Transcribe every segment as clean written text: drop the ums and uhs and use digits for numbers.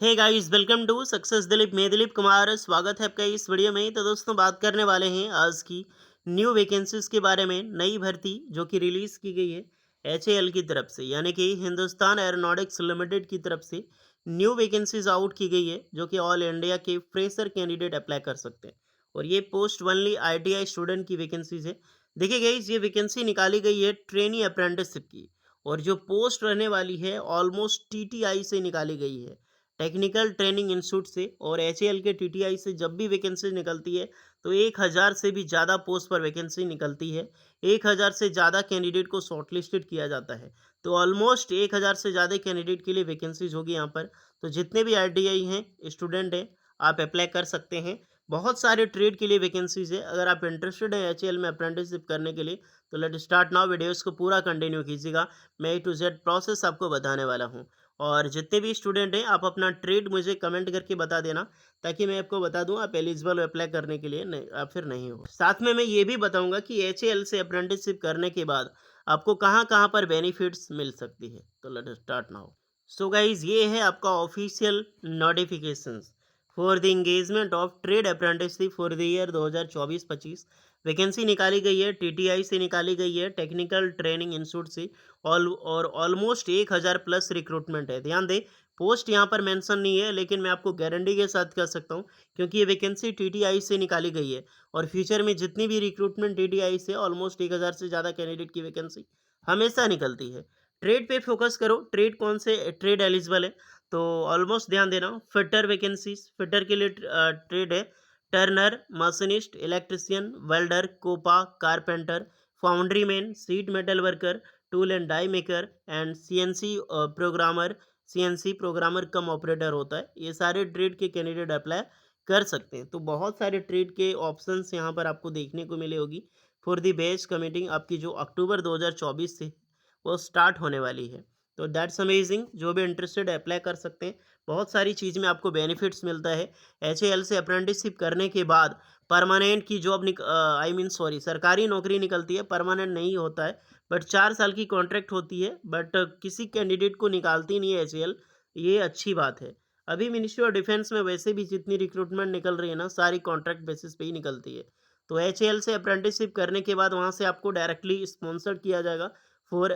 Hey guys, welcome to success Dilip. मैं दिलीप कुमार, स्वागत है आपका इस वीडियो में। तो दोस्तों, बात करने वाले हैं आज की न्यू वैकेंसीज के बारे में। नई भर्ती जो कि रिलीज़ की गई है एचएएल की तरफ से, यानी कि हिंदुस्तान एरोनॉटिक्स लिमिटेड की तरफ से न्यू वैकेंसीज आउट की गई है, जो कि ऑल इंडिया के फ्रेशर कैंडिडेट अप्लाई कर सकते हैं। और ये पोस्ट ओनली आईटीआई स्टूडेंट की वैकेंसीज है। देखिए गाइस, ये वैकेंसी निकाली गई है ट्रेनी अप्रेंटिसशिप की, और जो पोस्ट रहने वाली है ऑलमोस्ट टीटीआई से निकाली गई है, टेक्निकल ट्रेनिंग इंस्टीट्यूट से। और एचएएल के टीटीआई से जब भी वैकेंसी निकलती है तो 1000 से भी ज़्यादा पोस्ट पर वैकेंसी निकलती है। 1000 से ज़्यादा कैंडिडेट को शॉर्टलिस्टेड किया जाता है। तो ऑलमोस्ट 1000 से ज़्यादा कैंडिडेट के लिए वैकेंसीज होगी यहाँ पर। तो जितने भी आईटीआई हैं, स्टूडेंट हैं, आप अप्लाई कर सकते हैं। बहुत सारे ट्रेड के लिए वैकेंसीज है। अगर आप इंटरेस्टेड हैं एचएएल में अप्रेंटिसशिप करने के लिए, तो लेट स्टार्ट नाउ। वीडियोस को पूरा कंटिन्यू कीजिएगा। मैं ए टू जेड प्रोसेस आपको बताने वाला हूँ। और जितने भी स्टूडेंट हैं, आप अपना ट्रेड मुझे कमेंट करके बता देना, ताकि मैं आपको बता दूं आप एलिजिबल हो अप्लाई करने के लिए नहीं, आप फिर नहीं हो। साथ में मैं ये भी बताऊंगा कि एचएएल से अप्रेंटिसशिप करने के बाद आपको कहाँ कहाँ पर बेनिफिट्स मिल सकती है। तो let start now. So guys, ये है आपका official notifications for the engagement of trade apprenticeship for the year 2024-25। Vacancy निकाली गई है टीटीआई से, निकाली गई है टेक्निकल ट्रेनिंग इंस्टीट्यूट से। और ऑलमोस्ट 1000 प्लस रिक्रूटमेंट है। ध्यान दें, पोस्ट यहाँ पर मेंशन नहीं है, लेकिन मैं आपको गारंटी के साथ कह सकता हूँ, क्योंकि ये वैकेंसी टीटीआई से निकाली गई है। और फ्यूचर में जितनी भी रिक्रूटमेंट टीटीआई से, ऑलमोस्ट 1000 से ज़्यादा कैंडिडेट की वैकेंसी हमेशा निकलती है। ट्रेड पे फोकस करो। ट्रेड कौन से ट्रेड एलिजिबल है, तो ऑलमोस्ट ध्यान देना। फिटर वैकेंसीज, फिटर के लिए ट्रेड है turner, machinist, electrician, welder, COPA, carpenter, foundry man, sheet metal worker, tool and die maker and CNC programmer. CNC programmer cum operator होता है। ये सारे ट्रेड के कैंडिडेट अप्लाई कर सकते हैं। तो बहुत सारे ट्रेड के ऑप्शंस यहाँ पर आपको देखने को मिले होगी। फॉर दी बेच कमीटिंग आपकी जो अक्टूबर 2024 से वो स्टार्ट होने वाली है। तो दैट्स अमेजिंग। जो भी इंटरेस्टेड है अप्लाई कर सकते हैं। बहुत सारी चीज़ में आपको बेनिफिट्स मिलता है। एचएएल से अप्रेंटिसशिप करने के बाद परमानेंट की जॉब आई मीन सॉरी, सरकारी नौकरी निकलती है। परमानेंट नहीं होता है, बट 4 साल की कॉन्ट्रैक्ट होती है। बट किसी कैंडिडेट को निकालती नहीं है एचएएल। ये अच्छी बात है। अभी मिनिस्ट्री ऑफ डिफेंस में वैसे भी जितनी रिक्रूटमेंट निकल रही है ना, सारी कॉन्ट्रैक्ट बेसिस पे ही निकलती है। तो एचएएल से अप्रेंटिसशिप करने के बाद वहाँ से आपको डायरेक्टली स्पॉन्सर्ड किया जाएगा फॉर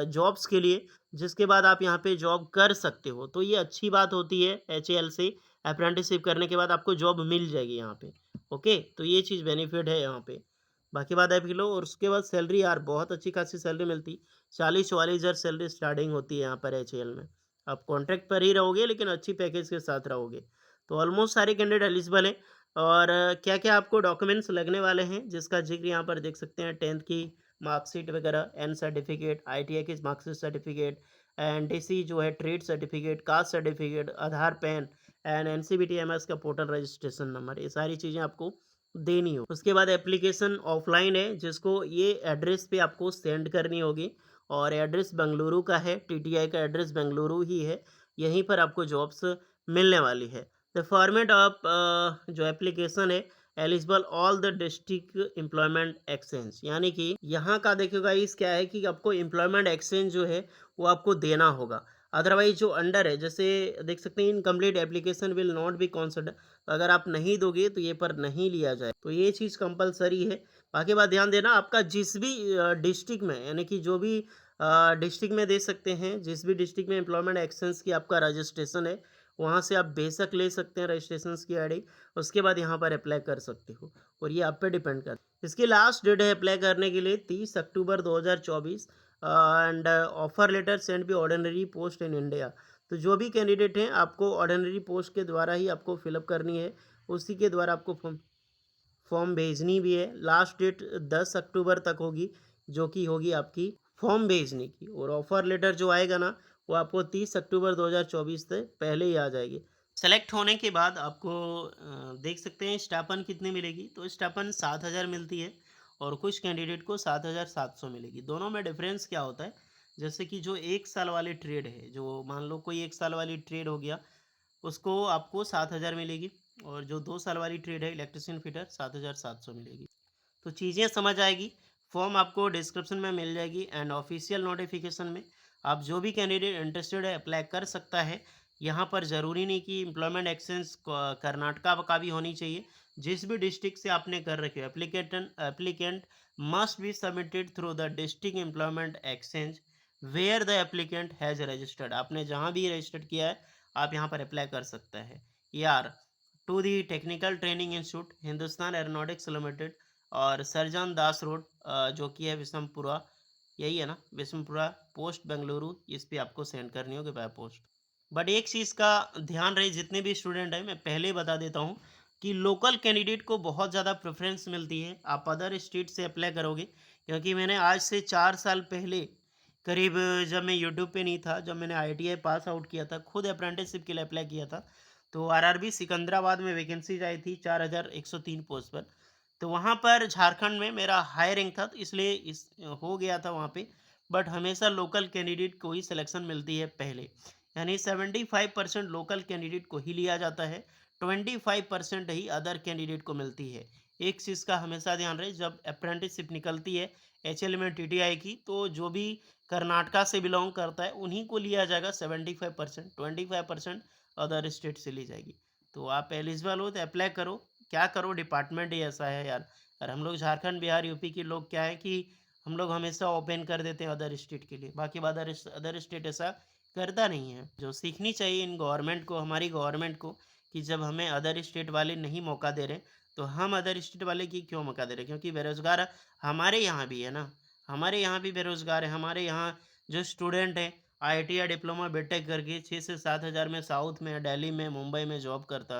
जॉब्स के लिए, जिसके बाद आप यहाँ पे जॉब कर सकते हो। तो ये अच्छी बात होती है, एचएएल से अप्रेंटिसशिप करने के बाद आपको जॉब मिल जाएगी यहाँ पे। ओके, तो ये चीज़ बेनिफिट है यहाँ पे। बाकी बात है लो। और उसके बाद सैलरी यार बहुत अच्छी खासी सैलरी मिलती। 40-44 हज़ार सैलरी स्टार्टिंग होती है यहाँ पर एचएएल में। आप कॉन्ट्रैक्ट पर ही रहोगे, लेकिन अच्छी पैकेज के साथ रहोगे। तो ऑलमोस्ट सारे कैंडिडेट एलिजिबल हैं। और क्या क्या आपको डॉक्यूमेंट्स लगने वाले हैं, जिसका जिक्र यहाँ पर देख सकते हैं। 10th की मार्कशीट वगैरह, एन सर्टिफिकेट, आईटीआई की मार्कशीट सर्टिफिकेट, एनटीसी जो है trade certificate, caste certificate, Aadhaar, PAN and NCBTMS का पोर्टल रजिस्ट्रेशन नंबर, ये सारी चीज़ें आपको देनी हो। उसके बाद एप्लीकेशन ऑफलाइन है, जिसको ये एड्रेस पे आपको सेंड करनी होगी। और एड्रेस बेंगलुरु का है, टीटीआई का एड्रेस बेंगलुरु ही है। यहीं पर आपको जॉब्स मिलने वाली है। द फॉर्मेट ऑफ जो एप्लीकेशन है, eligible all the district employment exchange, यानी कि यहाँ का देखिएगा इस क्या है कि आपको एम्प्लॉयमेंट एक्सचेंज जो है वो आपको देना होगा। अदरवाइज जो अंडर है, जैसे देख सकते हैं, incomplete application will not be consider. अगर आप नहीं दोगे तो ये पर नहीं लिया जाए। तो ये चीज़ कंपलसरी है। बाकी बात ध्यान देना, आपका जिस भी डिस्ट्रिक्ट में, यानी कि जो भी डिस्ट्रिक्ट में दे सकते हैं, जिस भी डिस्ट्रिक्ट में एम्प्लॉयमेंट एक्सचेंज की आपका रजिस्ट्रेशन है, वहाँ से आप बेशक ले सकते हैं रजिस्ट्रेशन की आईडी। उसके बाद यहाँ पर अप्लाई कर सकते हो, और ये आप पे डिपेंड करता है। इसकी लास्ट डेट है अप्लाई करने के लिए 30 October 2024। And offer letter send by ordinary post in India. तो जो भी कैंडिडेट हैं, आपको ऑर्डिनरी पोस्ट के द्वारा ही आपको फिलअप करनी है। उसी के द्वारा आपको फॉर्म फॉर्म भेजनी भी है। लास्ट डेट 10 अक्टूबर तक होगी, जो कि होगी आपकी फॉर्म भेजने की। और ऑफर लेटर जो आएगा ना, वो आपको 30 अक्टूबर 2024 से पहले ही आ जाएगी। सेलेक्ट होने के बाद आपको देख सकते हैं स्टाइपेंड कितनी मिलेगी। तो स्टाइपेंड 7000 मिलती है, और कुछ कैंडिडेट को 7700 मिलेगी। दोनों में डिफरेंस क्या होता है, जैसे कि जो 1 साल वाली ट्रेड है, जो मान लो कोई 1 साल वाली ट्रेड हो गया, उसको आपको 7000 मिलेगी। और जो 2 साल वाली ट्रेड है इलेक्ट्रिशियन फिटर, 7700 मिलेगी। तो चीज़ें समझ आएगी। फॉर्म आपको डिस्क्रिप्शन में मिल जाएगी, एंड ऑफिशियल नोटिफिकेशन में आप जो भी कैंडिडेट इंटरेस्टेड है अप्लाई कर सकता है। यहाँ पर ज़रूरी नहीं कि एम्प्लॉयमेंट एक्सचेंज कर्नाटका का भी होनी चाहिए। जिस भी डिस्ट्रिक्ट से आपने कर रखी हो, applicant must be submitted through the district employment exchange where the applicant has registered. आपने जहाँ भी रजिस्टर्ड किया है, आप यहाँ पर अप्लाई कर सकते हैं। यार to the technical training institute Hindustan Aeronautics Limited और सरजान दास रोड, जो कि है विशमपुरा, यही है ना, विशमपुरा पोस्ट बेंगलुरु, इस पे आपको सेंड करनी होगी बाय पोस्ट। बट एक चीज़ का ध्यान रहे, जितने भी स्टूडेंट हैं, मैं पहले ही बता देता हूँ कि लोकल कैंडिडेट को बहुत ज़्यादा प्रेफरेंस मिलती है। आप अदर स्टेट से अप्लाई करोगे, क्योंकि मैंने आज से 4 साल पहले करीब, जब मैं यूट्यूब पे नहीं था, जब मैंने ITI पास आउट किया था, खुद अप्रेंटिसशिप के लिए अप्लाई किया था, तो RRB सिकंदराबाद में वैकेंसीज आई थी 4103 पोस्ट पर। तो वहाँ पर झारखंड में मेरा हाई रैंक था, तो इसलिए इस हो गया था वहाँ पे। बट हमेशा लोकल कैंडिडेट को ही सिलेक्शन मिलती है पहले, यानी 75% लोकल कैंडिडेट को ही लिया जाता है, 25% ही अदर कैंडिडेट को मिलती है। एक चीज़ का हमेशा ध्यान रहे, जब अप्रेंटिसशिप निकलती है HL में TTI की, तो जो भी कर्नाटका से बिलोंग करता है उन्हीं को लिया जाएगा 75%, 25% अदर स्टेट से ली जाएगी। तो आप एलिजिबल हो तो अप्लाई करो। क्या करो, डिपार्टमेंट ही ऐसा है यार। और हम लोग झारखंड, बिहार, यूपी के लोग क्या है कि हम लोग हमेशा ओपन कर देते हैं अदर स्टेट के लिए, बाकी अदर स्टेट ऐसा करता नहीं है। जो सीखनी चाहिए इन गवर्नमेंट को, हमारी गवर्नमेंट को, कि जब हमें अदर स्टेट वाले नहीं मौका दे रहे, तो हम अदर स्टेट वाले की क्यों मौका दे रहे? क्योंकि बेरोजगार हमारे यहाँ भी है ना, हमारे यहाँ भी बेरोजगार है। हमारे यहाँ जो स्टूडेंट हैं, ITI डिप्लोमा बीटेक करके 6 से 7 हज़ार में साउथ में, दिल्ली में, मुंबई में जॉब करता।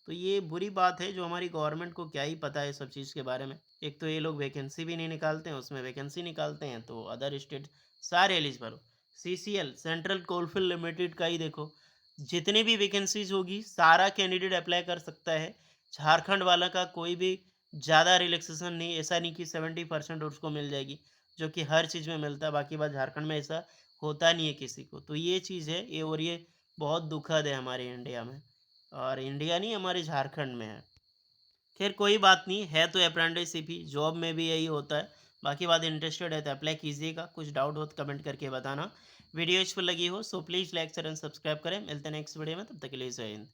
तो ये बुरी बात है, जो हमारी गवर्नमेंट को क्या ही पता है सब चीज़ के बारे में। एक तो ये लोग वैकेंसी भी नहीं निकालते हैं, उसमें वैकेंसी निकालते हैं तो अदर स्टेट सारे एलिजिबल हो। CCL सेंट्रल कोलफील्ड लिमिटेड का ही देखो, जितने भी वैकेंसीज होगी सारा कैंडिडेट अप्लाई कर सकता है। झारखंड वाला का कोई भी ज़्यादा रिलैक्सेशन नहीं, ऐसा नहीं कि 70% उसको मिल जाएगी, जो कि हर चीज़ में मिलता है। बाकी बात झारखंड में ऐसा होता नहीं है किसी को। तो ये चीज़ है ये, और ये बहुत दुखद है हमारे इंडिया में, और इंडिया नहीं, हमारे झारखंड में है। खैर कोई बात नहीं है, तो अप्रेंटिसशिप ही, जॉब में भी यही होता है। बाकी बात, इंटरेस्टेड है तो अप्लाई कीजिएगा। कुछ डाउट हो तो कमेंट करके बताना। वीडियो यूजफुल लगी हो so please like share and subscribe करें। मिलते हैं नेक्स्ट वीडियो में, तब तक के लिए जय हिंद।